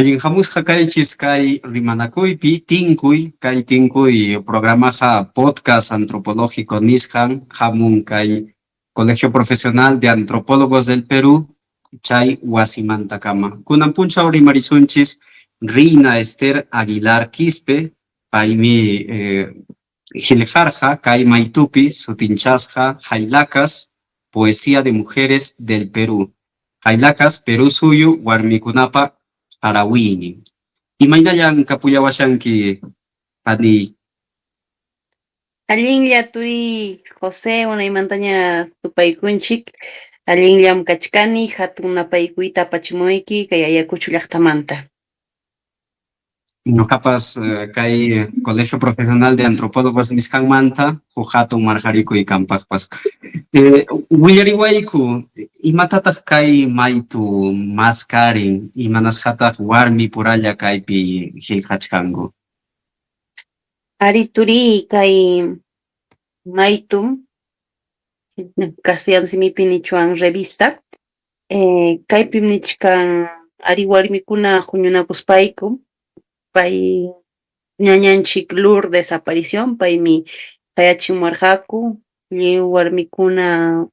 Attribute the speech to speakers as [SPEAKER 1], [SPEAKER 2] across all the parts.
[SPEAKER 1] Allinhamusqa kaychis kay rimanakuypi kay tinkuy programaqa podcast antropológico nisqan hamun kay Colegio Profesional de Antropólogos del Perú chay wasimanta kunan punchaw rimarisunchis Rina Esther Aguilar Quispe paymi qillqarqa kay maytupi sutinchasqa Jailacas Poesía de Mujeres del Perú. Jailacas Perú suyu warmikunapa Arawini. Imaynallan kapuyawashanki pani.
[SPEAKER 2] Allinlla turi José unaymantaña tupaykunchik allinllam kachkani hatun napaykuyta apachimuyki kay Ayacucho llaqtamanta.
[SPEAKER 1] Ñuqapas kay Colegio Profesional de Antropólogos nisqanmanta huk hatun marqarikuy kanpaqpas. Willariwayku imatataq kay maytu mascarin imanasqataq warmi puralla kaypi qillqachkanku.
[SPEAKER 2] Ari turi kay maytum castellano simipi nichuan revista kaypim nichkan ari warmikuna huñunakuspayku pay ñañanchik Lourdes Aparición paymi qayachimuwarqaku lliw warmikuna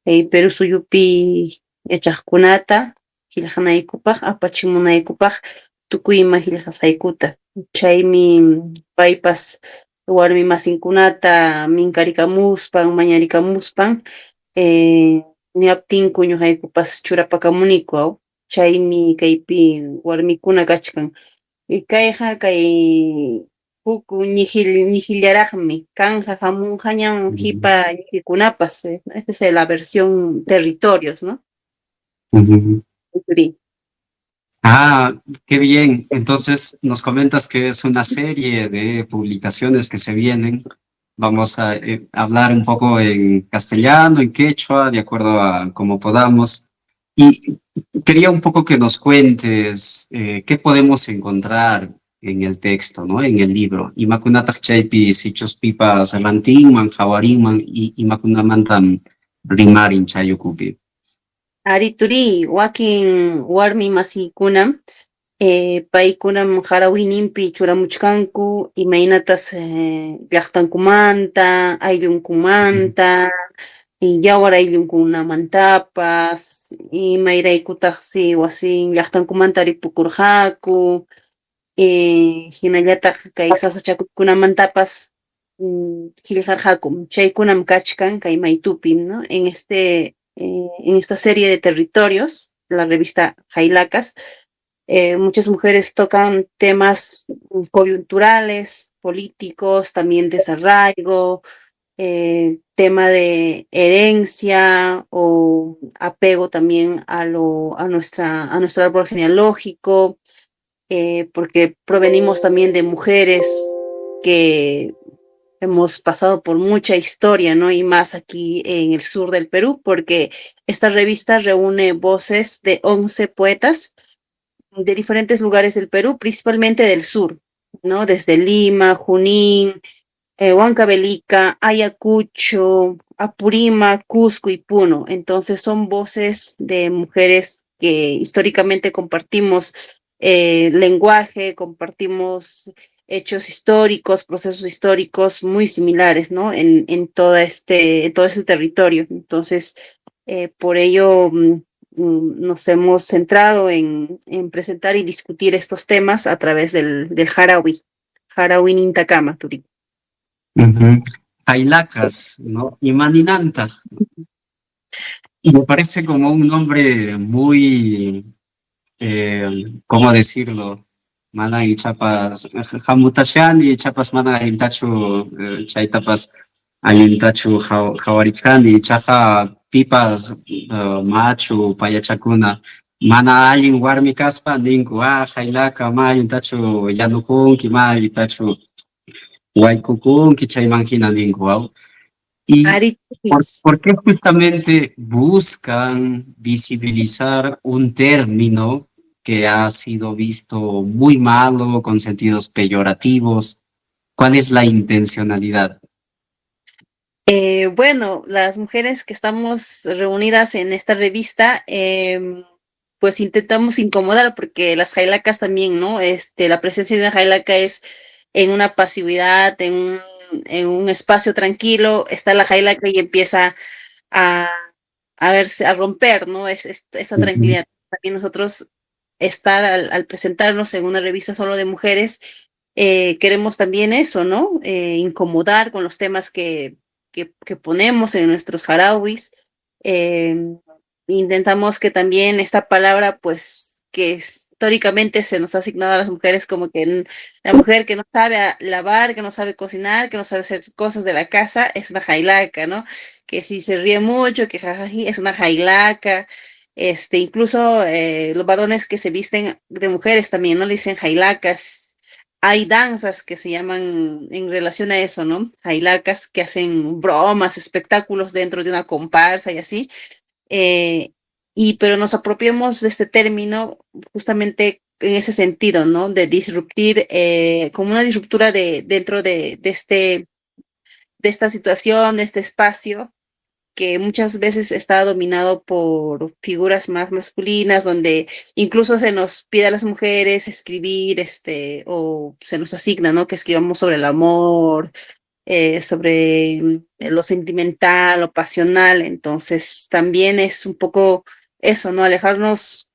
[SPEAKER 2] Perú suyupi yachaqkunata qillqanaykupaq apachimunaykupaq tukuy ima qillqasaykuta chaymi paypas warmi masinkunata minkarikamuspan mañarikamuspan niyaptinku ñuqaykupas churapakamuniku chaymi kaypi warmikuna kachkan kayqa kay huk ñijillaraqmi kanja hamunqa ñan hipa ñijikunapas esta es la versión territorios, ¿no?
[SPEAKER 1] Ah, qué bien. Entonces nos comentas que es una serie de publicaciones que se vienen. Vamos a hablar un poco en castellano, en quechua, de acuerdo a cómo podamos. Y quería un poco que nos cuentes qué podemos encontrar en el texto, ¿no? En el libro. Imakunatak chaypi sichos pipas rantinman, jawarinman y imakunamantam rimarin chayukupi.
[SPEAKER 2] Ari turi wakin warmi masikunam paykunam harawinimpi churamuchkanku imaynatas llaqtankumanta ayllunkumanta yawar ayllunkunamantapas imayraykutaqsi wasin llaqtankumanta ripukurqaku hinallataq kay sasachakunamantapas qillqarqaku chaykunam kachkan kay maytupi, ¿no? En esta serie de territorios, la revista Jailacas, muchas mujeres tocan temas coyunturales, políticos, también desarraigo, tema de herencia o apego también a nuestro árbol genealógico, porque provenimos también de mujeres que hemos pasado por mucha historia, ¿no? Y más aquí en el sur del Perú, porque esta revista reúne voces de 11 poetas de diferentes lugares del Perú, principalmente del sur, ¿no? Desde Lima, Junín, Huancavelica, Ayacucho, Apurímac, Cusco y Puno. Entonces son voces de mujeres que históricamente compartimos lenguaje, compartimos hechos históricos, procesos históricos muy similares, ¿no? En todo este territorio. Entonces, por ello nos hemos centrado en presentar y discutir estos temas a través del Jarawi Nintacama, Turi.
[SPEAKER 1] Jailacas, ¿no? Imaninanta. Y me parece como un nombre muy, ¿cómo decirlo? Mana y chapas, Hamutashan y chapas mana intachu, chaitapas, ayuntachu, Hawarikan y chaja pipas, machu, payachakuna, mana ayin warmi kaspa, ninku, jailaka, ma yuntachu, yanukunki, ma yuntachu, waikukunki, chaymangina ninku, ¿Y por qué justamente buscan visibilizar un término que ha sido visto muy malo, con sentidos peyorativos? ¿Cuál es la intencionalidad?
[SPEAKER 2] Bueno, las mujeres que estamos reunidas en esta revista pues intentamos incomodar, porque las jailacas también, ¿no? La presencia de una jailaca es en una pasividad, en un espacio tranquilo, está la jailaca y empieza a, a verse, a romper, ¿no? Esa
[SPEAKER 1] Ujú.
[SPEAKER 2] tranquilidad. También nosotros estar al presentarnos en una revista solo de mujeres, queremos también eso, ¿no? Incomodar con los temas que ponemos en nuestros jarawis. Eh, Intentamos que también esta palabra, pues, que históricamente se nos ha asignado a las mujeres como que la mujer que no sabe lavar, que no sabe cocinar, que no sabe hacer cosas de la casa, es una jailaca, ¿no? Que si se ríe mucho, que jajaji, es una jailaca. Incluso los varones que se visten de mujeres también, ¿no? Le dicen jailacas. Hay danzas que se llaman en relación a eso, ¿no? Jailacas que hacen bromas, espectáculos dentro de una comparsa y así. eh, pero nos apropiamos de este término justamente en ese sentido, ¿no? De disruptir, como una disruptura dentro de esta situación, de este espacio, que muchas veces está dominado por figuras más masculinas, donde incluso se nos pide a las mujeres escribir, o se nos asigna, ¿no? Que escribamos sobre el amor, sobre lo sentimental, lo pasional. Entonces, también es un poco eso, ¿no? Alejarnos,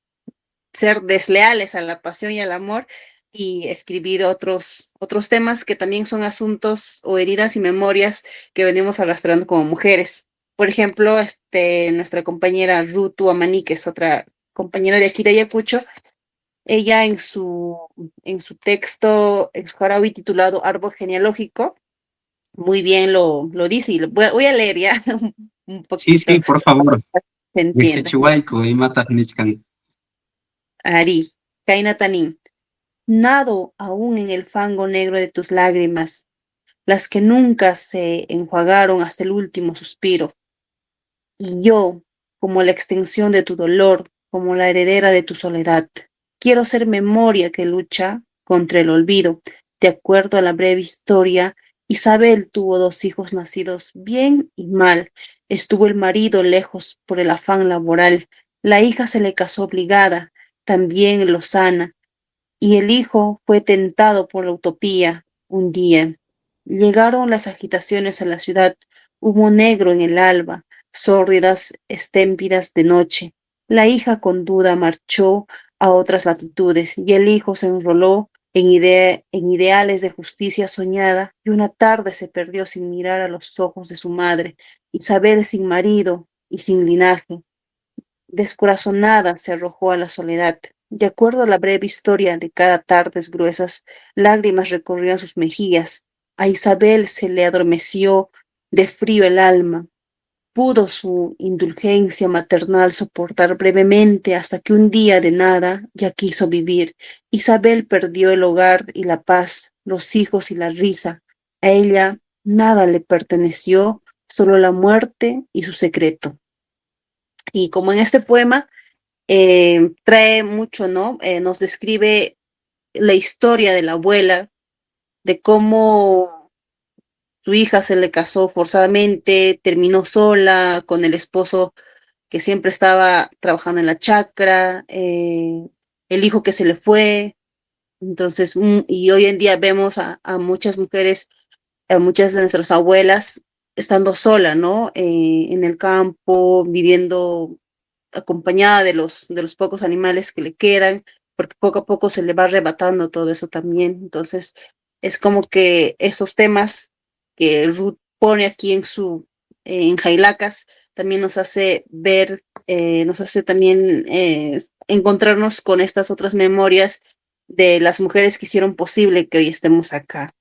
[SPEAKER 2] ser desleales a la pasión y al amor y escribir otros temas que también son asuntos o heridas y memorias que venimos arrastrando como mujeres. Por ejemplo, nuestra compañera Rutu Amani, que es otra compañera de aquí de Ayacucho, ella en su texto, en su jarabi titulado Árbol Genealógico, muy bien lo dice, y voy a leer ya un
[SPEAKER 1] Sí,
[SPEAKER 2] poquito,
[SPEAKER 1] sí, por favor.
[SPEAKER 2] se
[SPEAKER 1] Dice
[SPEAKER 2] entienda.
[SPEAKER 1] Chihuaico y Mata Nichkan.
[SPEAKER 2] Ari, Kainatanin, nado aún en el fango negro de tus lágrimas, las que nunca se enjuagaron hasta el último suspiro. Y yo, como la extensión de tu dolor, como la heredera de tu soledad, quiero ser memoria que lucha contra el olvido. De acuerdo a la breve historia, Isabel tuvo dos hijos nacidos bien y mal. Estuvo el marido lejos por el afán laboral. La hija se le casó obligada, también en Lozana, y el hijo fue tentado por la utopía un día. Llegaron las agitaciones a la ciudad, humo negro en el alba, sórdidas estémpidas de noche. La hija con duda marchó a otras latitudes y el hijo se enroló en ideales de justicia soñada y una tarde se perdió sin mirar a los ojos de su madre, Isabel sin marido y sin linaje. Descorazonada se arrojó a la soledad. De acuerdo a la breve historia de cada tardes gruesas, lágrimas recorrían sus mejillas. A Isabel se le adormeció de frío el alma. Pudo su indulgencia maternal soportar brevemente hasta que un día de nada ya quiso vivir. Isabel perdió el hogar y la paz, los hijos y la risa. A ella nada le perteneció, solo la muerte y su secreto. Y como en este poema trae mucho, ¿no? Nos describe la historia de la abuela, de cómo su hija se le casó forzadamente, terminó sola con el esposo que siempre estaba trabajando en la chacra, el hijo que se le fue. Entonces, y hoy en día vemos a muchas mujeres, a muchas de nuestras abuelas estando sola, ¿no? En el campo, viviendo acompañada de los pocos animales que le quedan, porque poco a poco se le va arrebatando todo eso también. Entonces, es como que esos temas que Ruth pone aquí en Jailacas, también nos hace ver, nos hace también encontrarnos con estas otras memorias de las mujeres que hicieron posible que hoy estemos acá.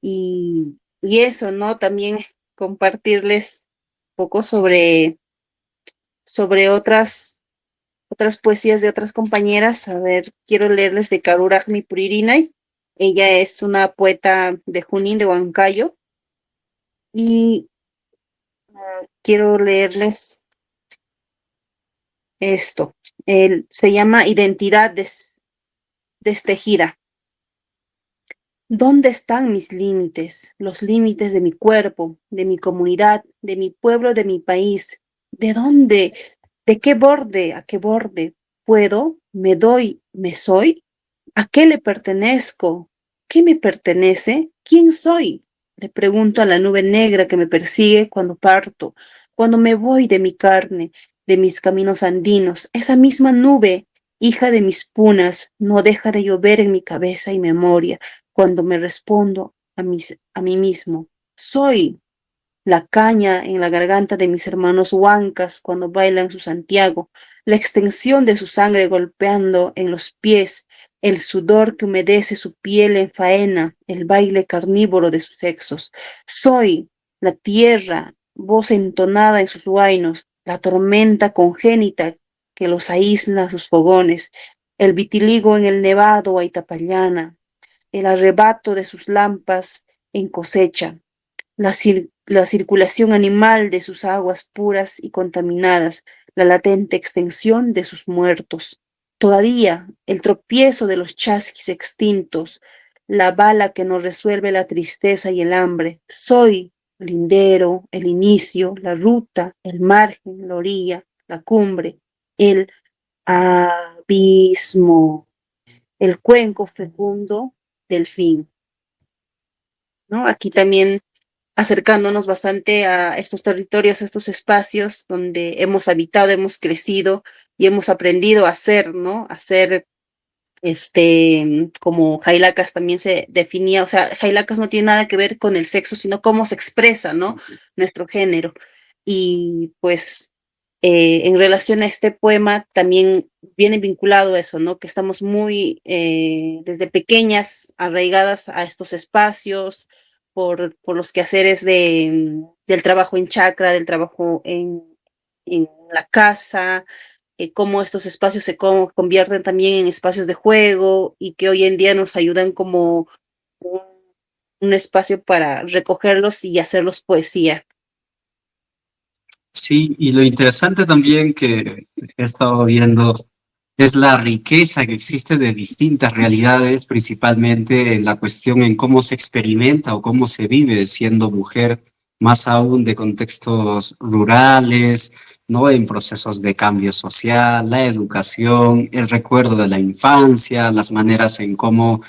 [SPEAKER 2] Y eso, ¿no? También compartirles un poco sobre otras poesías de otras compañeras. A ver, quiero leerles de Karurajmi Puririnay. Ella es una poeta de Junín, de Huancayo, y quiero leerles esto. Se llama Identidad Destejida. ¿Dónde están mis límites? Los límites de mi cuerpo, de mi comunidad, de mi pueblo, de mi país. ¿De dónde? ¿De qué borde a qué borde? puedo, me doy, me soy. ¿A qué le pertenezco? ¿Qué me pertenece? ¿Quién soy? Le pregunto a la nube negra que me persigue cuando parto, cuando me voy de mi carne, de mis caminos andinos. Esa misma nube, hija de mis punas, no deja de llover en mi cabeza y memoria cuando me respondo a mí mismo. Soy la caña en la garganta de mis hermanos huancas cuando bailan su Santiago, la extensión de su sangre golpeando en los pies, el sudor que humedece su piel en faena, el baile carnívoro de sus sexos. Soy la tierra, voz entonada en sus huainos, la tormenta congénita que los aísla a sus fogones, el vitiligo en el nevado a Itapallana, el arrebato de sus lampas en cosecha, la circulación animal de sus aguas puras y contaminadas, la latente extensión de sus muertos. Todavía el tropiezo de los chasquis extintos, la bala que nos resuelve la tristeza y el hambre. Soy lindero, el inicio, la ruta, el margen, la orilla, la cumbre, el abismo, el cuenco fecundo del fin, ¿no? Aquí también acercándonos bastante a estos territorios, a estos espacios donde hemos habitado, hemos crecido y hemos aprendido a ser, ¿no? A ser, como Jailacas también se definía, o sea, Jailacas no tiene nada que ver con el sexo, sino cómo se expresa, ¿no? Nuestro género. Y pues en relación a este poema también viene vinculado eso, ¿no? Que estamos muy desde pequeñas arraigadas a estos espacios por los quehaceres del trabajo en chacra, del trabajo en la casa, cómo estos espacios se convierten también en espacios de juego y que hoy en día nos ayudan como un, un espacio para recogerlos y hacerlos poesía.
[SPEAKER 1] Sí, y lo interesante también que he estado viendo es la riqueza que existe de distintas realidades, principalmente en la cuestión en cómo se experimenta o cómo se vive siendo mujer, más aún de contextos rurales, ¿no? En procesos de cambio social, la educación, el recuerdo de la infancia, las maneras en cómo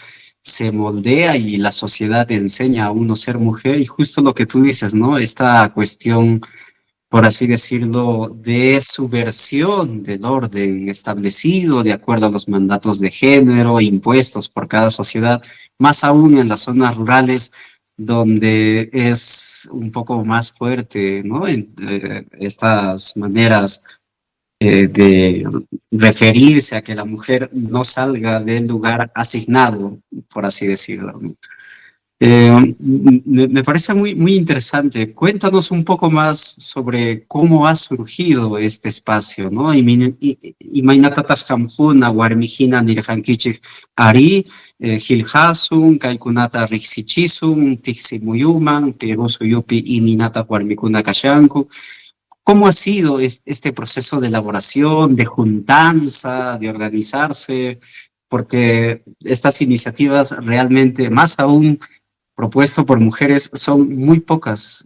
[SPEAKER 1] se moldea y la sociedad enseña a uno ser mujer y justo lo que tú dices, ¿no? Esta cuestión por así decirlo, de subversión del orden establecido de acuerdo a los mandatos de género impuestos por cada sociedad, más aún en las zonas rurales donde es un poco más fuerte, ¿no? Estas maneras de referirse a que la mujer no salga del lugar asignado, por así decirlo, ¿no? Me parece muy interesante. Cuéntanos un poco más sobre cómo ha surgido este espacio, ¿no? Imainatata hamhuna, warmijina nirhankichik ari, hilhasun, kaikunata rixichisun, tiximuyuman, perusuyupi iminata warmikuna kashanku. ¿Cómo ha sido este proceso de elaboración, de juntanza, de organizarse? Porque estas iniciativas realmente, más aún propuesto por mujeres son muy pocas.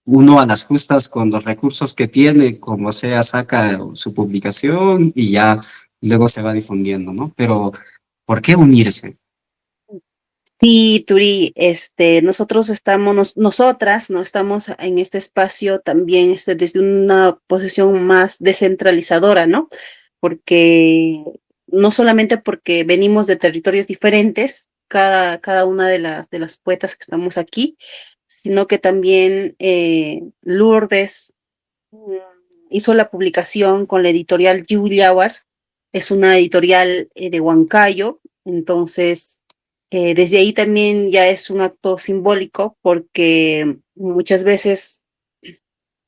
[SPEAKER 1] Uno a las justas con los recursos que tiene, como sea, saca su publicación y ya luego se va difundiendo, ¿no? Pero, ¿por qué unirse?
[SPEAKER 2] Sí, Turi, nosotros estamos, nosotras, ¿no? Estamos en este espacio también, desde una posición más descentralizadora, ¿no? Porque no solamente porque venimos de territorios diferentes, cada una de las poetas que estamos aquí, sino que también Lourdes mm, hizo la publicación con la editorial Yuyawar, es una editorial de Huancayo, entonces desde ahí también ya es un acto simbólico porque muchas veces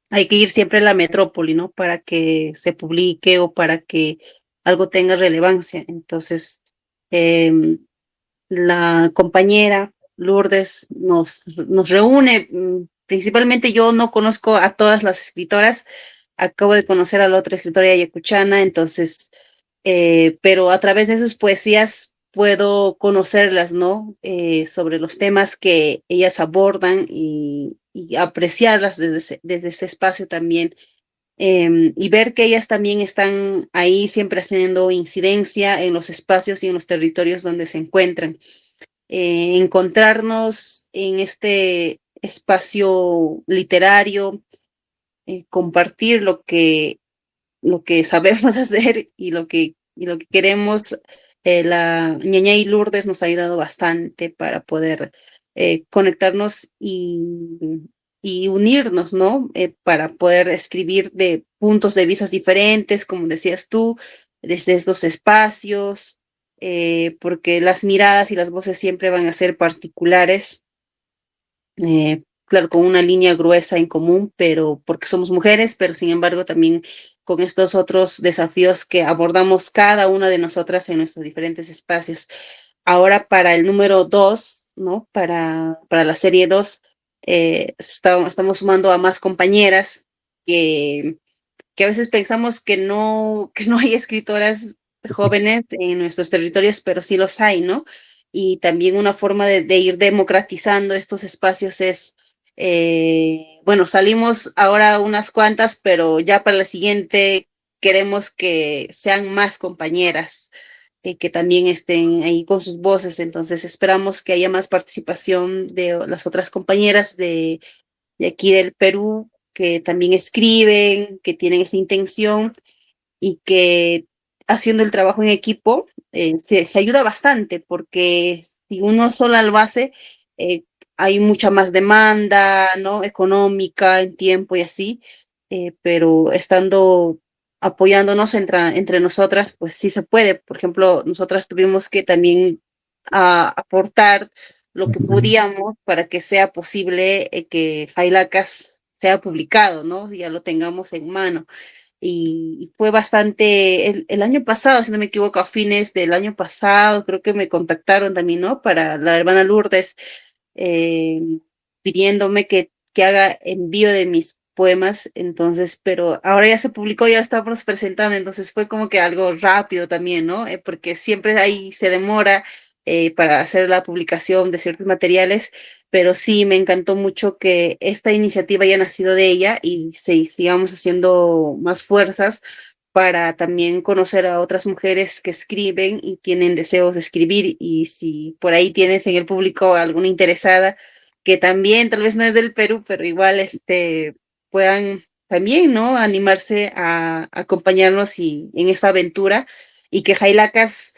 [SPEAKER 2] hay que ir siempre a la metrópoli, ¿no? Para que se publique o para que algo tenga relevancia. Entonces, em, la compañera Lourdes nos reúne, principalmente yo no conozco a todas las escritoras, acabo de conocer a la otra escritora ayacuchana, entonces, pero a través de sus poesías puedo conocerlas, ¿no? Sobre los temas que ellas abordan y apreciarlas desde ese espacio también y ver que ellas también están ahí siempre haciendo incidencia en los espacios y en los territorios donde se encuentran. Encontrarnos en este espacio literario, compartir lo que sabemos hacer y lo que queremos. La Ñañay Lourdes nos ha ayudado bastante para poder conectarnos y unirnos, ¿no? Para poder escribir de puntos de vista diferentes, como decías tú, desde estos espacios, porque las miradas y las voces siempre van a ser particulares, claro, con una línea gruesa en común, pero porque somos mujeres, pero sin embargo también con estos otros desafíos que abordamos cada una de nosotras en nuestros diferentes espacios. Ahora para el número 2, ¿no? Para la serie 2, estamos sumando a más compañeras que, que a veces pensamos que no hay escritoras jóvenes en nuestros territorios, pero sí los hay, ¿no? Y también una forma de ir democratizando estos espacios es, bueno, salimos ahora unas cuantas, pero ya para la siguiente queremos que sean más compañeras, que también estén ahí con sus voces. Entonces esperamos que haya más participación de las otras compañeras de aquí del Perú, que también escriben, que tienen esa intención y que haciendo el trabajo en equipo se ayuda bastante, porque si uno sola lo hace, hay mucha más demanda, ¿no? Económica, en tiempo y así, pero estando apoyándonos entre nosotras, pues sí se puede. Por ejemplo, nosotras tuvimos que también aportar lo que podíamos para que sea posible que Jailacas sea publicado, ¿no? Ya lo tengamos en mano. Y fue bastante, el año pasado, si no me equivoco, a fines del año pasado, creo que me contactaron también, ¿no? Para la hermana Lourdes, eh, pidiéndome que haga envío de mis poemas, entonces, pero ahora ya se publicó, ya lo estamos presentando, entonces fue como que algo rápido también, ¿no? Porque siempre ahí se demora para hacer la publicación de ciertos materiales, pero sí me encantó mucho que esta iniciativa haya nacido de ella y sigamos haciendo más fuerzas para también conocer a otras mujeres que escriben y tienen deseos de escribir, y si por ahí tienes en el público alguna interesada que también tal vez no es del Perú, pero igual puedan también, ¿no? Animarse a acompañarnos en esta aventura, y que Jailacas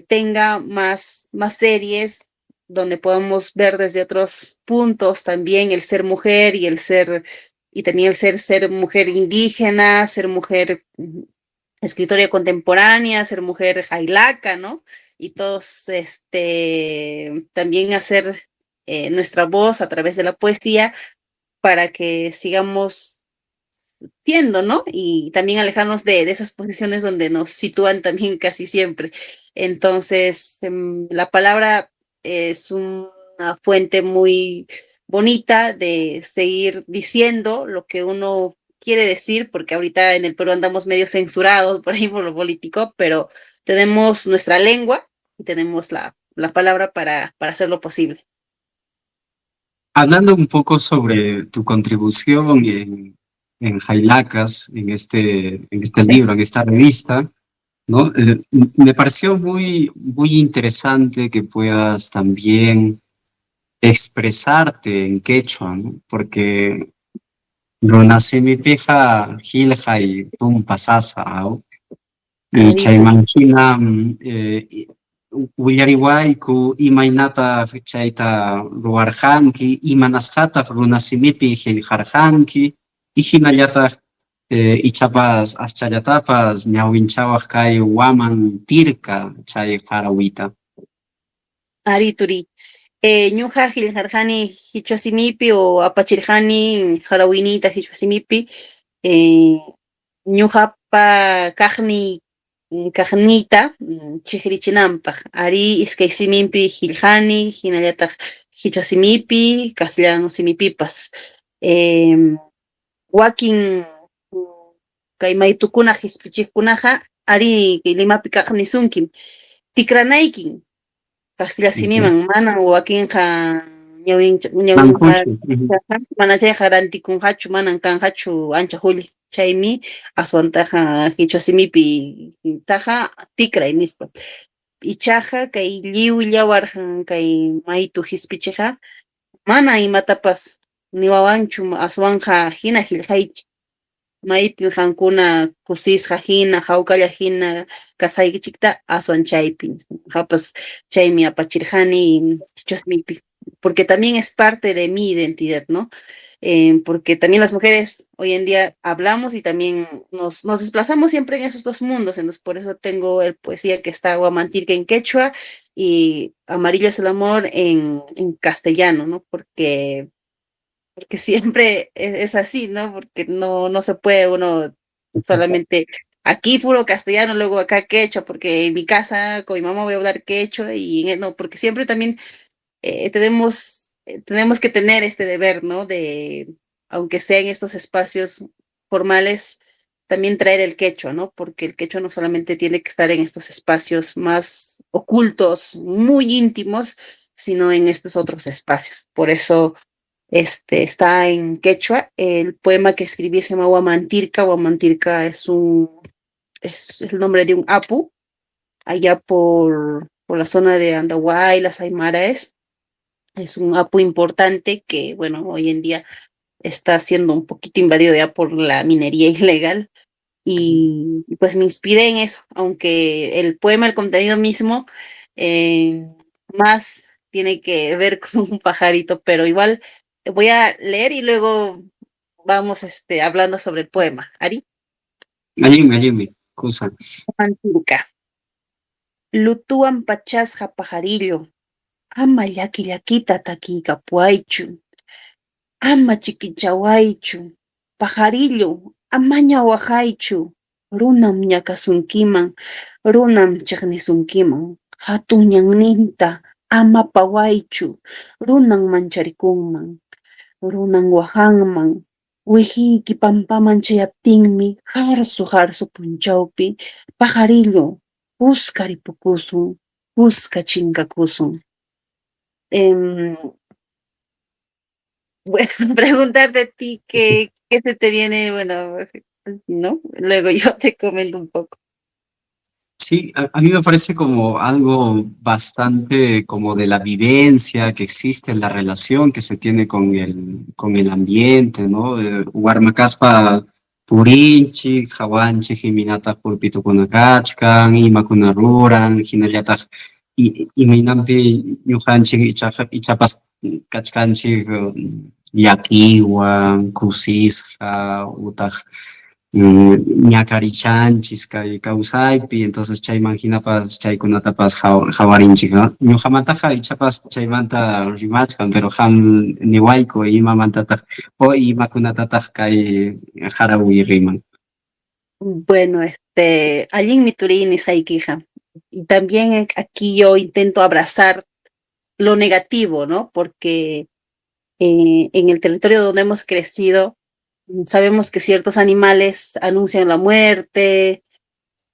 [SPEAKER 2] tenga más series donde podamos ver desde otros puntos también el ser mujer y también el ser mujer indígena, ser mujer escritora contemporánea, ser mujer jailaca, ¿no? Y todos, también hacer nuestra voz a través de la poesía para que sigamos viendo, ¿no? Y también alejarnos de esas posiciones donde nos sitúan también casi siempre. Entonces, la palabra es una fuente muy bonita de seguir diciendo lo que uno quiere decir, porque ahorita en el Perú andamos medio censurados por ahí por lo político, pero tenemos nuestra lengua y tenemos la palabra para hacerlo posible.
[SPEAKER 1] Hablando un poco sobre tu contribución en Jailacas, en este libro, en esta revista, ¿no? Me pareció muy interesante que puedas también expresarte en quechua, ¿no? Porque runasimipiqa qillqay tumpasasa, ¿no? Y
[SPEAKER 2] Ahorita,
[SPEAKER 1] chaymanhina willariwayku imaynata chayta ruwarqanki, imanasqataq runasimipi qillqarqanki, y hinallataq ichapas aschallatapas ñawinchawaq kay waman tirka chay qarawita.
[SPEAKER 2] Ari Turi. Ñuqa qillqarqani Hichosimipi o apachirqani Harawinita Hichosimipi, eh, ñuqapa kaqnita chiqrichinanpaq ari iskay simimpi qillqani, hinallataq Hichosimipi, castellano simipipas. Wakin kay maytukuna hisp'ichiqkunaqa ari kay Limapi kaqni sunkim tikranaykin Castilla
[SPEAKER 1] Ujú.
[SPEAKER 2] simiman, mana wakinqa ñawin
[SPEAKER 1] Mancucho. Ujú.
[SPEAKER 2] mana chayqa rantikunqachu manan kanqachu ancha juli chaymi aswantaqa kichwa simipi taqa tikray nispa ichaqa kay lliw yawar kay maytu hispichiqa mana imatapas niwawanchu aswanqa hina qillqaychik maypin qankuna kusisqa hina hawkalla hina kasaykichikta aswan chaypi hapas chaymi apachirqani kichwa simipi porque también es parte de mi identidad, ¿no? Porque también las mujeres hoy en día hablamos y también nos desplazamos siempre en esos dos mundos, entonces por eso tengo el poesía que está Guamantirca en quechua y Amarillo es el amor en castellano, ¿no? Porque siempre es así, ¿no? Porque no se puede uno solamente aquí puro castellano, luego acá quechua, porque en mi casa con mi mamá voy a hablar quechua y no, porque siempre también tenemos que tener este deber, ¿no? De, aunque sea en estos espacios formales, también traer el quechua, ¿no? Porque el quechua no solamente tiene que estar en estos espacios más ocultos, muy íntimos, sino en estos otros espacios. Por eso está en quechua. El poema que escribí se llama Huamantirca. Huamantirca es el nombre de un apu, allá por la zona de Andahuay, las Aymaraes. Es un apu importante que, bueno, hoy en día está siendo un poquito invadido ya por la minería ilegal y pues me inspiré en eso, aunque el poema, el contenido mismo, eh, más tiene que ver con un pajarito, pero igual voy a leer y luego vamos hablando sobre el poema. Ari,
[SPEAKER 1] Allí, cosa.
[SPEAKER 2] Mantuca. Lutuan pachasja pajarillo, ama llaki llaquita taquicapuaychu, ama chiquichawaychu, pajarillo, amaña wajaychu, runam ñakasunkiman, runam chiqnisunkiman, hatuñanninta ama pawaychu, runan mancharikunman, runan wahanman, wihiyki pampaman chayaptinmi, harsu punchawpi, pajarillo, puskaripukusun, puska chinkakusun. Em, Bueno, preguntarte a ti qué se te viene, bueno, ¿no? Luego yo te comento un poco.
[SPEAKER 1] Sí, a mí me parece como algo bastante como de la vivencia que existe, la relación que se tiene con el ambiente, ¿no? Huarmacaspa purinchi, hawanchi, himinata pulpitukunakachkan, imakuna ruran, hinallataq imaynampi ñuqanchik ichapas kachkanchik llakiwan, kusisqa, utaq ñakarichanchis kay kawsaypi, entonces chayman hinapas chaykunatapas hawarinchik, ¿no? Ñuqamantaqa ichapas chaymanta rimachkan, pero ham niwayku imamantataq o imakunatataq kay harawi riman.
[SPEAKER 2] Bueno, allí en mi Turín y Saikija. Y también aquí yo intento abrazar lo negativo, ¿no? Porque en el territorio donde hemos crecido, sabemos que ciertos animales anuncian la muerte,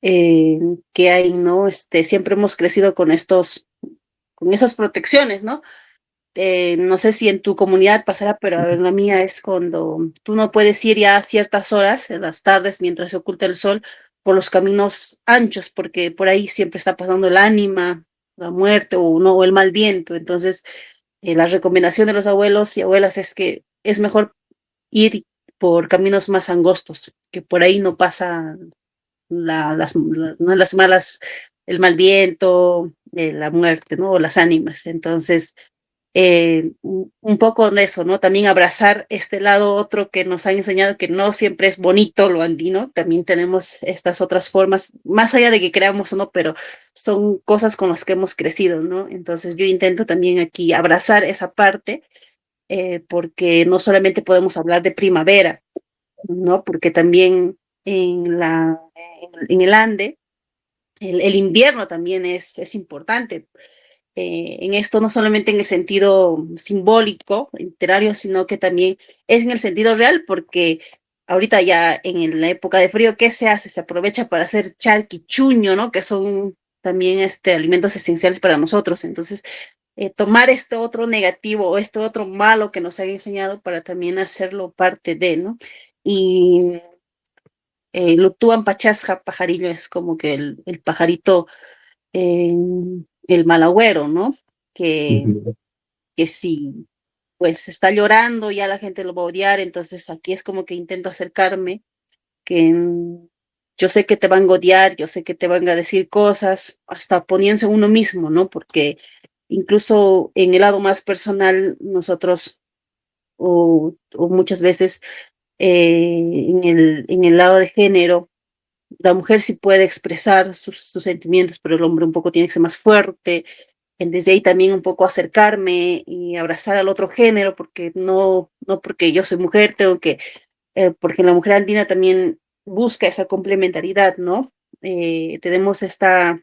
[SPEAKER 2] que hay, ¿no? Siempre hemos crecido con esas protecciones, ¿no? No sé si en tu comunidad pasará, pero en la mía es cuando tú no puedes ir ya a ciertas horas, en las tardes, mientras se oculta el sol, por los caminos anchos, porque por ahí siempre está pasando el ánima, la muerte o no, o el mal viento. Entonces, la recomendación de los abuelos y abuelas es que es mejor ir por caminos más angostos, que por ahí no pasa no las malas, el mal viento, la muerte, ¿no? O las ánimas. Entonces, un poco de eso, ¿no? También abrazar este lado otro que nos han enseñado que no siempre es bonito lo andino, también tenemos estas otras formas, más allá de que creamos o no, pero son cosas con las que hemos crecido, ¿no? Entonces yo intento también aquí abrazar esa parte, porque no solamente podemos hablar de primavera, ¿no? Porque también en el Ande, el invierno también es importante en esto, no solamente en el sentido simbólico, literario, sino que también es en el sentido real, porque ahorita ya en la época de frío, ¿qué se hace? Se aprovecha para hacer charqui, chuño, ¿no? Que son también alimentos esenciales para nosotros. Entonces, tomar este otro negativo o este otro malo que nos han enseñado para también hacerlo parte de, ¿no? Y Lutuan Pachasja, pajarillo, es como que el pajarito, eh, el malagüero, ¿no? Que,
[SPEAKER 1] Ujú.
[SPEAKER 2] que si pues está llorando, ya la gente lo va a odiar, entonces aquí es como que intento acercarme, que yo sé que te van a odiar, yo sé que te van a decir cosas, hasta poniéndose uno mismo, ¿no? Porque incluso en el lado más personal, nosotros, o muchas veces en el lado de género, la mujer sí puede expresar sus sentimientos, pero el hombre un poco tiene que ser más fuerte. Desde ahí también un poco acercarme y abrazar al otro género, porque no porque yo soy mujer, tengo que, porque la mujer andina también busca esa complementariedad, ¿no? Tenemos estas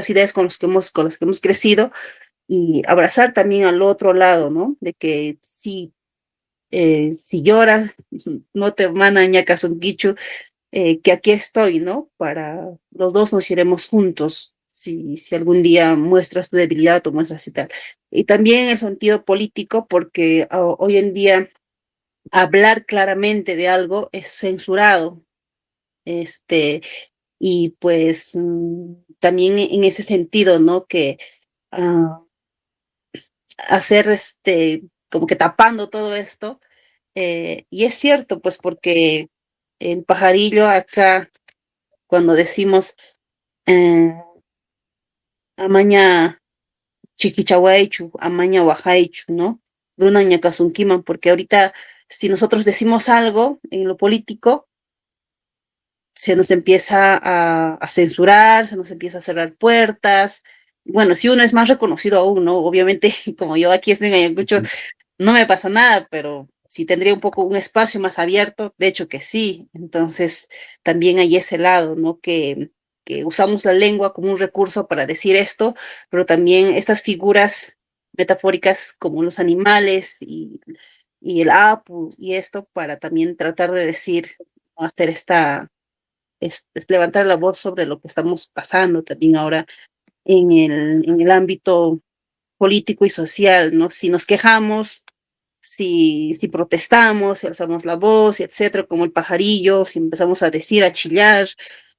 [SPEAKER 2] ideas con las que hemos crecido y abrazar también al otro lado, ¿no? De que si lloras, no te van a ñacasunquichu, que aquí estoy, ¿no? Para los dos nos iremos juntos, si algún día muestras tu debilidad o muestras y tal. Y también el sentido político, porque hoy en día hablar claramente de algo es censurado, este, y pues también en ese sentido, ¿no? Que ah, hacer como que tapando todo esto, y es cierto, pues porque el pajarillo acá, cuando decimos eh, amaña chiquichahuaichu, amaña oaxaichu, ¿no? Bruna ñacasunquiman, porque ahorita si nosotros decimos algo en lo político, se nos empieza a censurar, se nos empieza a cerrar puertas. Bueno, si uno es más reconocido aún, ¿no? Obviamente, como yo aquí estoy en Ayacucho, no me pasa nada, pero sí tendría un poco un espacio más abierto, de hecho que sí. Entonces, también hay ese lado, ¿no? Que usamos la lengua como un recurso para decir esto, pero también estas figuras metafóricas como los animales y el apu y esto para también tratar de decir, hacer es levantar la voz sobre lo que estamos pasando también ahora en el ámbito político y social, ¿no? Si nos quejamos, si protestamos, si alzamos la voz, y etcétera, como el pajarillo, si empezamos a decir, a chillar,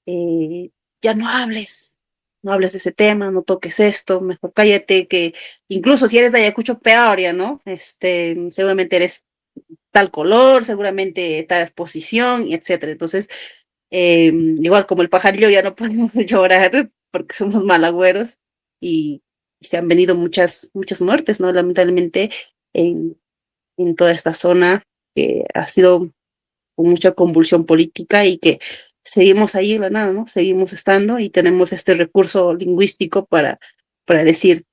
[SPEAKER 2] eh, ya no hables de ese tema, no toques esto, mejor cállate, que incluso si eres de Ayacucho, peor ya, ¿no? Seguramente eres tal color, seguramente tal exposición, y etcétera. Entonces, igual como el pajarillo ya no podemos llorar porque somos malagüeros y se han venido muchas muertes, ¿no? Lamentablemente en, en toda esta zona que ha sido con mucha convulsión política y que seguimos ahí en la nada, ¿no? Seguimos estando y tenemos este recurso lingüístico para decir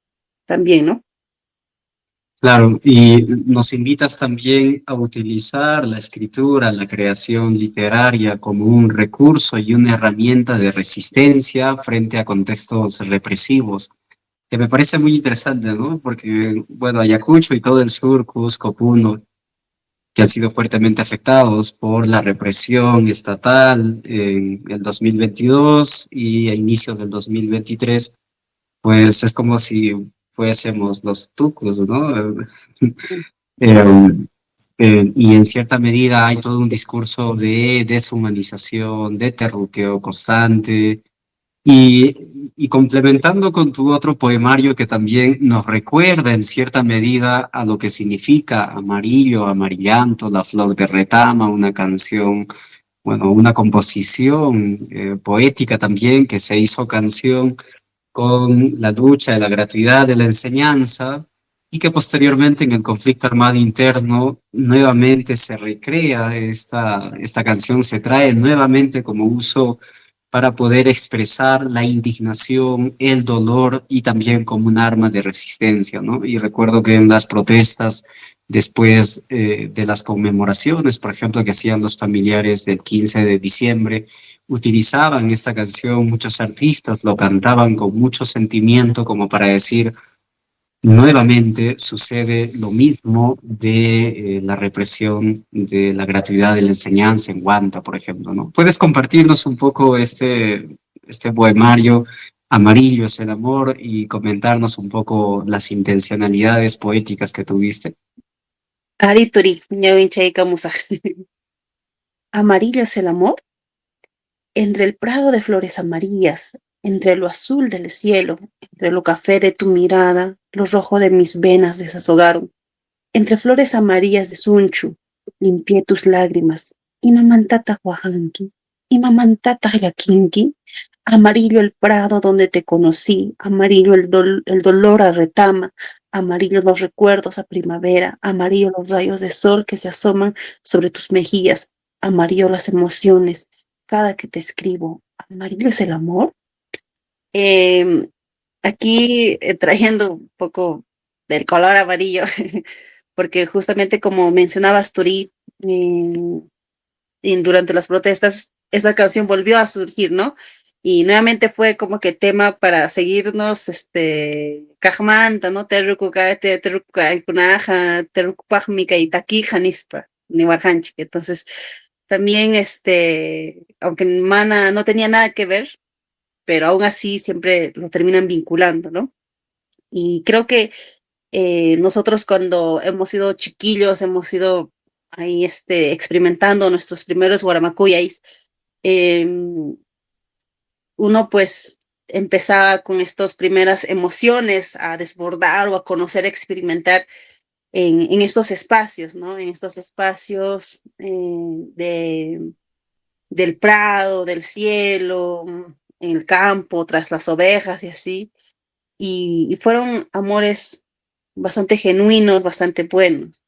[SPEAKER 2] también, ¿no?
[SPEAKER 1] Claro, y nos invitas también a utilizar la escritura, la creación literaria como un recurso y una herramienta de resistencia frente a contextos represivos, que me parece muy interesante, ¿no? Porque, bueno, Ayacucho y todo el sur, Cusco, Puno, que han sido fuertemente afectados por la represión estatal en el 2022 y a inicios del 2023, pues es como si fuésemos los tucos, ¿no? Eh, y en cierta medida hay todo un discurso de deshumanización, de terruqueo constante, y complementando con tu otro poemario que también nos recuerda en cierta medida a lo que significa amarillo, amarillanto, la flor de retama, una canción, bueno, una composición poética también que se hizo canción con la lucha de la gratuidad de la enseñanza y que posteriormente en el conflicto armado interno nuevamente se recrea esta canción, se trae nuevamente como uso para poder expresar la indignación, el dolor y también como un arma de resistencia, ¿no? Y recuerdo que en las protestas, después de las conmemoraciones, por ejemplo, que hacían los familiares del 15 de diciembre, utilizaban esta canción, muchos artistas lo cantaban con mucho sentimiento como para decir, nuevamente sucede lo mismo de la represión de la gratuidad de la enseñanza en Guanta, por ejemplo, ¿no? ¿Puedes compartirnos un poco este poemario Amarillo es el amor y comentarnos un poco las intencionalidades poéticas que tuviste.
[SPEAKER 2] Ari turi, ñawin chaykamusaq. Amarillo es el amor, entre el prado de flores amarillas, entre lo azul del cielo, entre lo café de tu mirada, lo rojo de mis venas desahogaron. Entre flores amarillas de sunchu, limpié tus lágrimas. Imamantata huajanki, imamantata yakinki. Amarillo el prado donde te conocí, amarillo el dolor a retama, amarillo los recuerdos a primavera, amarillo los rayos de sol que se asoman sobre tus mejillas, amarillo las emociones, cada que te escribo. ¿Amarillo es el amor? Em, Aquí trayendo un poco del color amarillo, porque justamente como mencionabas, Turi, durante las protestas, esta canción volvió a surgir, ¿no? Y nuevamente fue como que tema para seguirnos, Kajmanta, ¿no? Terrukuka, Kunaja, Terrukupajmika y Takija Nispa, Niwarjanchik. Entonces, también, aunque Mana no tenía nada que ver, pero aún así siempre lo terminan vinculando, ¿no? Y creo que nosotros cuando hemos sido chiquillos, hemos ido ahí experimentando nuestros primeros guaramacuyais, eh, uno pues empezaba con estas primeras emociones a desbordar o a conocer, a experimentar en estos espacios, ¿no? En estos espacios del prado, del cielo, en el campo, tras las ovejas y así. Y fueron amores bastante genuinos, bastante buenos.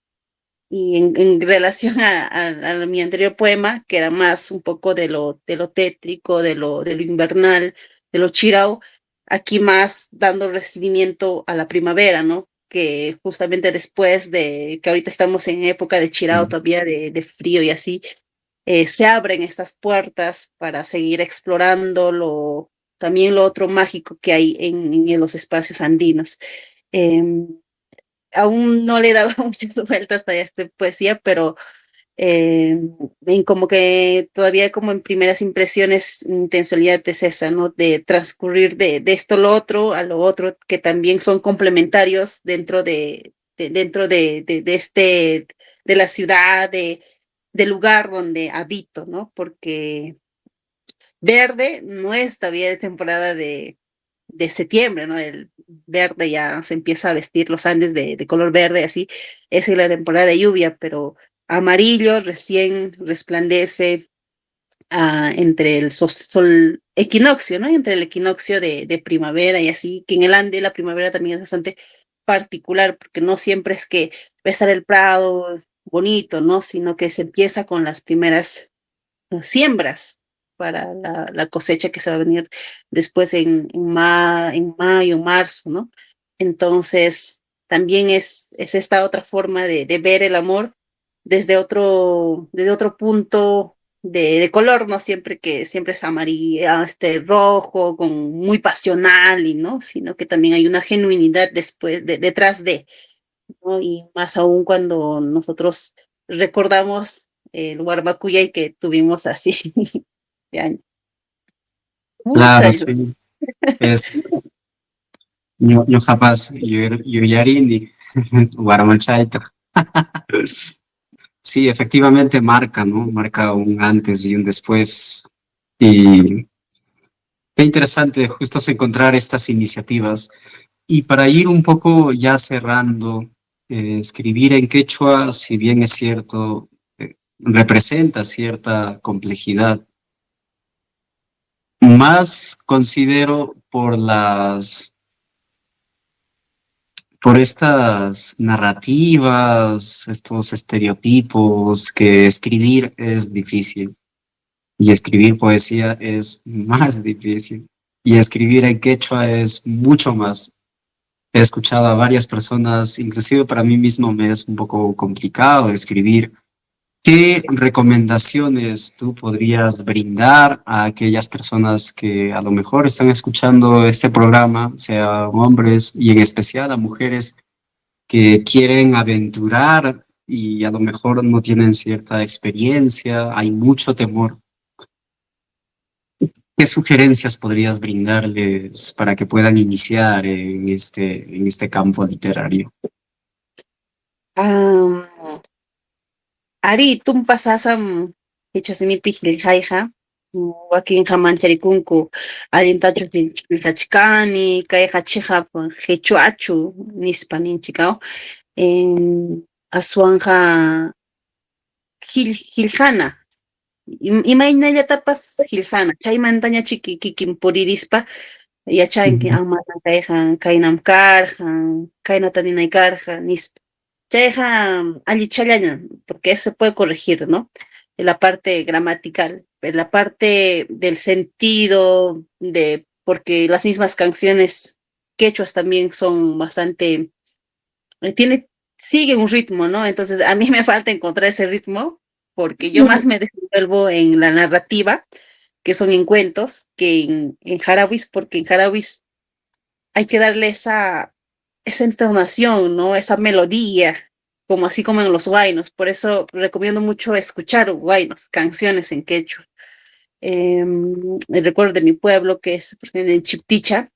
[SPEAKER 2] Y en relación a mi anterior poema, que era más un poco de lo tétrico, de lo invernal, de lo chirao, aquí más dando recibimiento a la primavera, ¿no? Que justamente después de que ahorita estamos en época de chirao todavía, de frío y así, se abren estas puertas para seguir explorando también lo otro mágico que hay en los espacios andinos. Em, Aún no le he dado muchas vueltas a esta poesía, pero como que todavía como en primeras impresiones, mi intencionalidad es esa, ¿no? De transcurrir de esto a lo otro, que también son complementarios dentro dentro de la ciudad, del lugar donde habito, ¿no? Porque verde no es todavía de temporada de septiembre, ¿no? El verde ya se empieza a vestir los Andes de color verde, así, esa es la temporada de lluvia, pero amarillo recién resplandece entre el sol equinoccio, ¿no? Entre el equinoccio de primavera y así, que en el Ande la primavera también es bastante particular, porque no siempre es que va a estar el prado bonito, ¿no? Sino que se empieza con las primeras siembras para la cosecha que se va a venir después en mayo, marzo, ¿no? Entonces, también es esta otra forma de ver el amor desde otro punto de color, ¿no? Siempre es amarillo, rojo, muy pasional, y no, sino que también hay una genuinidad detrás ¿no? Y más aún cuando nosotros recordamos el Guarbacuyay que tuvimos así de años. Muchos
[SPEAKER 1] Claro,
[SPEAKER 2] años.
[SPEAKER 1] sí, es yo capaz, yo yarini, guaramanchaita. Sí, efectivamente marca, ¿no? Marca un antes y un después. Y qué interesante justo es encontrar estas iniciativas. Y para ir un poco ya cerrando, escribir en quechua, si bien es cierto, representa cierta complejidad, más considero por estas narrativas, estos estereotipos, que escribir es difícil y escribir poesía es más difícil y escribir en quechua es mucho más. He escuchado a varias personas, inclusive para mí mismo me es un poco complicado escribir. ¿Qué recomendaciones tú podrías brindar a aquellas personas que a lo mejor están escuchando este programa, sea hombres y en especial a mujeres que quieren aventurar y a lo mejor no tienen cierta experiencia, hay mucho temor? ¿Qué sugerencias podrías brindarles para que puedan iniciar en este campo literario?
[SPEAKER 2] Ah, Ari, tumpa sasam hichasinipi qillqayqa wakinqa mancharicunku allintachu qillqachkani kayqa chiqap qhichwachu nispa ninchikaw aswanqa qillqana imaynallatapas qillqana chaymantaña kikin puririspa yachanki
[SPEAKER 1] Ujú.
[SPEAKER 2] mana kayqa kaynam karqan kaynata ninay karqa nispa chayqa allichallaña porque eso se puede corregir, ¿no? En la parte gramatical, en la parte del sentido de porque las mismas canciones quechuas también son bastante tiene, sigue un ritmo, ¿no? Entonces a mí me falta encontrar ese ritmo porque yo más me desenvuelvo en la narrativa, que son en cuentos, que en jarabis, porque en jarabis hay que darle esa entonación, ¿no? Esa melodía, como así como en los huaynos. Por eso recomiendo mucho escuchar huaynos, canciones en quechua. El recuerdo de mi pueblo, que es por ejemplo, en Chipticha,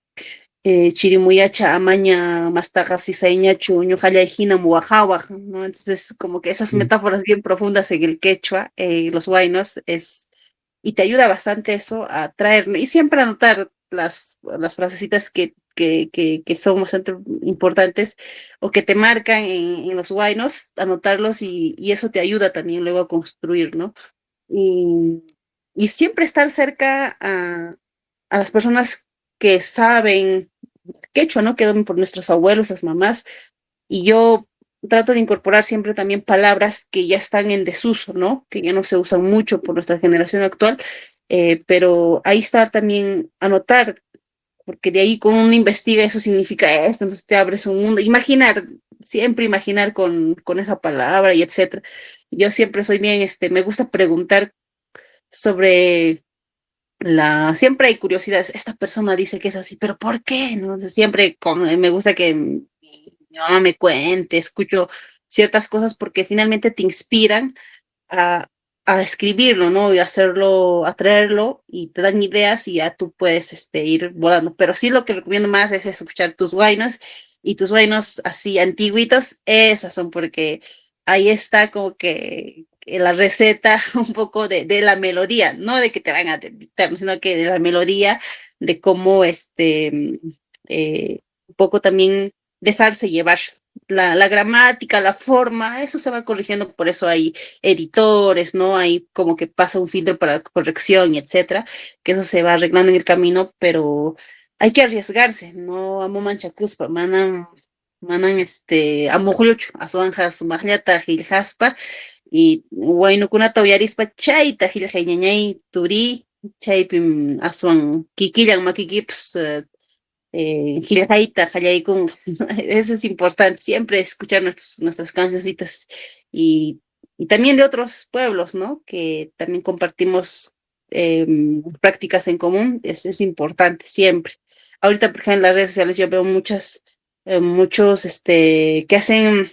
[SPEAKER 2] Chirimuyacha, Amaña, Mastaja, Cisañachu, Ñujalla, Hina, Muajawa, ¿no? Entonces, como que esas metáforas bien profundas en el quechua, los huaynos, y te ayuda bastante eso a traer, ¿no? Y siempre anotar las frasecitas que son bastante importantes o que te marcan en los huaynos, anotarlos y eso te ayuda también luego a construir, ¿no? Y, y siempre estar cerca a las personas que saben quechua, ¿no? Quedó por nuestros abuelos, las mamás, y yo trato de incorporar siempre también palabras que ya están en desuso, ¿no? Que ya no se usan mucho por nuestra generación actual, pero ahí estar también, anotar, porque de ahí cuando uno investiga eso significa esto, entonces te abres un mundo, imaginar, siempre imaginar con esa palabra y etcétera. Yo siempre soy bien, me gusta preguntar sobre siempre hay curiosidades, esta persona dice que es así, pero ¿por qué? ¿No? Entonces, siempre me gusta que mi mamá me cuente, escucho ciertas cosas porque finalmente te inspiran a, a escribirlo, ¿no? Y hacerlo, a traerlo y te dan ideas y ya tú puedes ir volando. Pero sí lo que recomiendo más es escuchar tus guainos y tus guainos así antiguitos, esas son porque ahí está como que la receta un poco de la melodía, no de que te van a dictar, sino que de la melodía, de cómo un poco también dejarse llevar. La gramática, la forma, eso se va corrigiendo, por eso hay editores, ¿no? Hay como que pasa un filtro para corrección y etcétera, que eso se va arreglando en el camino, pero hay que arriesgarse, no amo manchacuspa, manan amujlucho, azuanja sumajllata giljaspa, y bueno, kuna tauyarispa chayta giljañañay turi, chaypim azuan kikillan makikips, Giljaita, Jayaikun, eso es importante, siempre escuchar nuestras cancioncitas y también de otros pueblos, ¿no? Que también compartimos prácticas en común, es importante siempre. Ahorita, por ejemplo, en las redes sociales yo veo muchos que hacen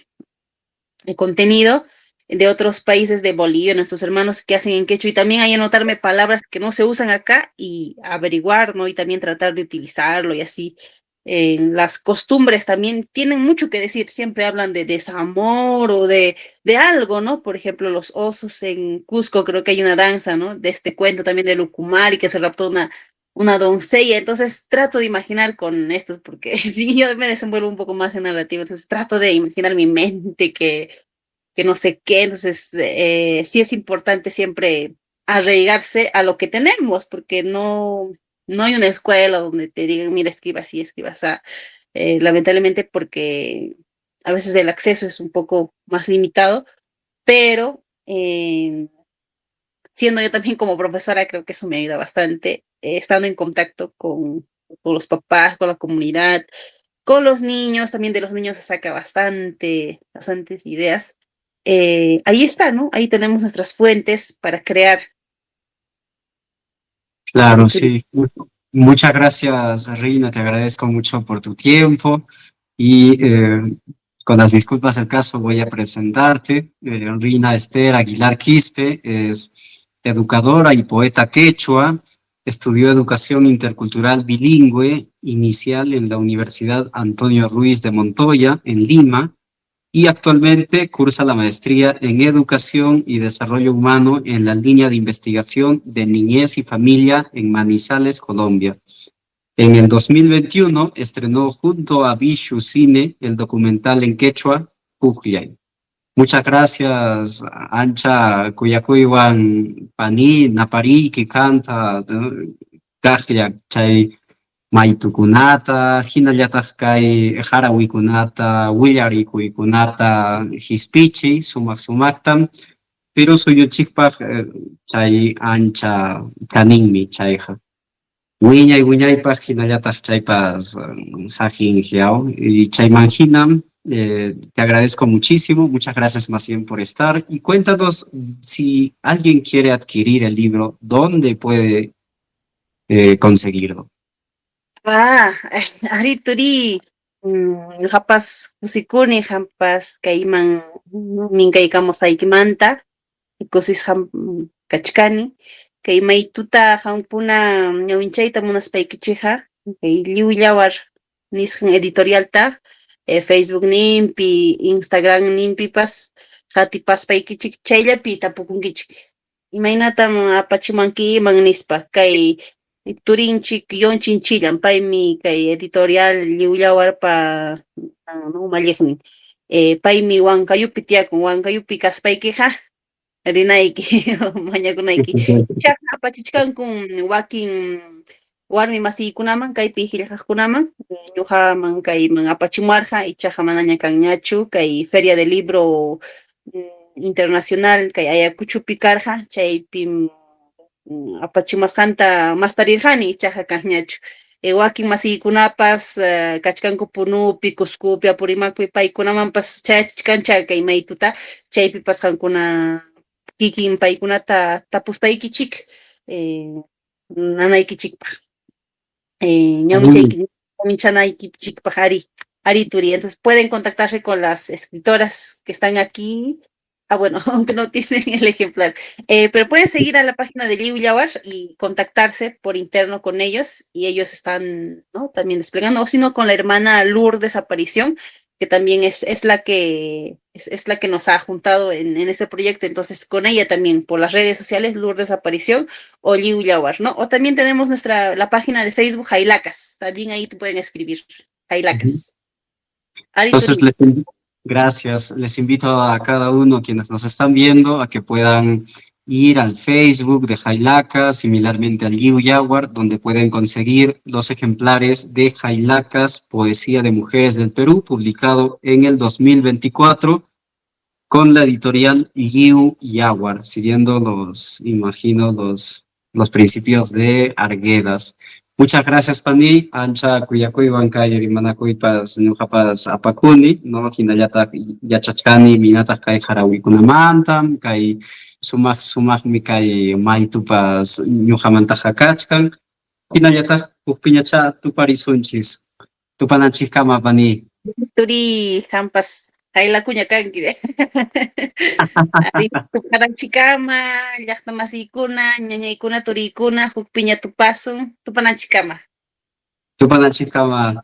[SPEAKER 2] contenido de otros países de Bolivia, nuestros hermanos que hacen en quechua, y también hay anotarme palabras que no se usan acá y averiguar, ¿no? Y también tratar de utilizarlo y así. Las costumbres también tienen mucho que decir, siempre hablan de desamor o de algo, ¿no? Por ejemplo, los osos en Cusco, creo que hay una danza, ¿no? De este cuento también de Lucumari, que se raptó una doncella, entonces trato de imaginar con estos, porque sí, yo me desenvuelvo un poco más en narrativa, entonces trato de imaginar mi mente que no sé qué, entonces sí es importante siempre arraigarse a lo que tenemos, porque no hay una escuela donde te digan, mira, escriba así, escriba así, lamentablemente porque a veces el acceso es un poco más limitado, pero siendo yo también como profesora, creo que eso me ayuda bastante, estando en contacto con los papás, con la comunidad, con los niños, también de los niños se saca bastantes ideas. Ahí está, ¿no? Ahí tenemos nuestras fuentes para crear.
[SPEAKER 1] Claro, sí. Muchas gracias, Rina. Te agradezco mucho por tu tiempo y con las disculpas del caso voy a presentarte. Rina Esther Aguilar Quispe es educadora y poeta quechua, estudió educación intercultural bilingüe inicial en la Universidad Antonio Ruiz de Montoya, en Lima, y actualmente cursa la maestría en Educación y Desarrollo Humano en la línea de investigación de Niñez y Familia en Manizales, Colombia. En el 2021 estrenó junto a Bishu Cine el documental en quechua, Pucllay. Muchas gracias, Ancha Cuyacuywan Pani, Napari, que canta, Kajyak, Chay, Maitukunata, Hinallataj Kay, Harawikunata, Willaricuikunata, Hispichi, Sumak Sumaktam, pero suyo chikpaj, Chay Ancha Kaninmi, Chayja. Wiñaypaj, Hinallataj Chaypas, Sajin Jiao, y Chaymanjinam. Te agradezco muchísimo, muchas gracias más bien por estar y cuéntanos si alguien quiere adquirir el libro, ¿dónde puede conseguirlo?
[SPEAKER 2] Ah, ari turi, hapas kusikuni, hampas kayman minkaykamos aykimanta, ikusis kachkani, kay maytuta hampuna ñawinchayta munaspaykichija, kay lliwllawar nisqan editorialta, Facebook nimpi, Instagram nimpipas, hatipaspaykichik chayllapi tapukunkichik. Imaynatam apachimankiman nispa, kay turinchik yonchinchillan paymi kay editorial lliwllawarpa mallaqnin. Paymi Huancayupi tiyakun, Huancayupi kaspaykiqa rinayki mañakunayki. Chaqa apachichkankun wakin warmi masiykunaman kaypi qillqaqkunaman, ñuqaman kayman apachimuarqa ichaqa manaña kanñachu kay Feria del Libro Internacional kay Ayacuchupi karqa chaypim apachimasqanta mastarirqani ichaqa kanñachu. Wakin masiykunapas kachkanku Punupi, Cuscupi, Apurimaqpi paykunamanpas chayachkancha kay maytuta chaypipas qankuna kikin paykunata tapuspaykichik nanaykichikpaq. Ñawminchanaykichikpaq ari turi. Entonces pueden contactarse con las escritoras que están aquí. Ah, bueno, aunque no tienen el ejemplar. Pero pueden seguir a la página de Liu Yawar y contactarse por interno con ellos y ellos están, ¿no?, también desplegando, o si no, con la hermana Lourdes Aparición, que también es la que es la que nos ha juntado en este proyecto. Entonces, con ella también por las redes sociales, Lourdes Aparición o Liu Yawar, ¿no? O también tenemos la página de Facebook, Jailacas. También ahí te pueden escribir, Jailacas.
[SPEAKER 1] Entonces, gracias. Les invito a cada uno, quienes nos están viendo, a que puedan ir al Facebook de Jailacas, similarmente al Liu Yawar, donde pueden conseguir 2 ejemplares de Jailacas, Poesía de Mujeres del Perú, publicado en el 2024 con la editorial Liu Yawar, siguiendo imagino, los principios de Arguedas. Muchas gracias, Pani. Ancha kuyakuy wankay rimanakuypas ñuqapas apakuni, no hinallataq yachachkani minataq kay harawikunamanta, kay sumaqmi kay maytupas ñuqamantaqa kachkan. Hinallataq hukpiñacha tuparisunchis. Tupananchikama, Pani.
[SPEAKER 2] Turi hampas kaylakuña kanki de. Tupananchikama, llaqta masiykuna, ñañaykuna, turikuna, hukpiña tupasun, tupananchikama.
[SPEAKER 1] Tupananchikama.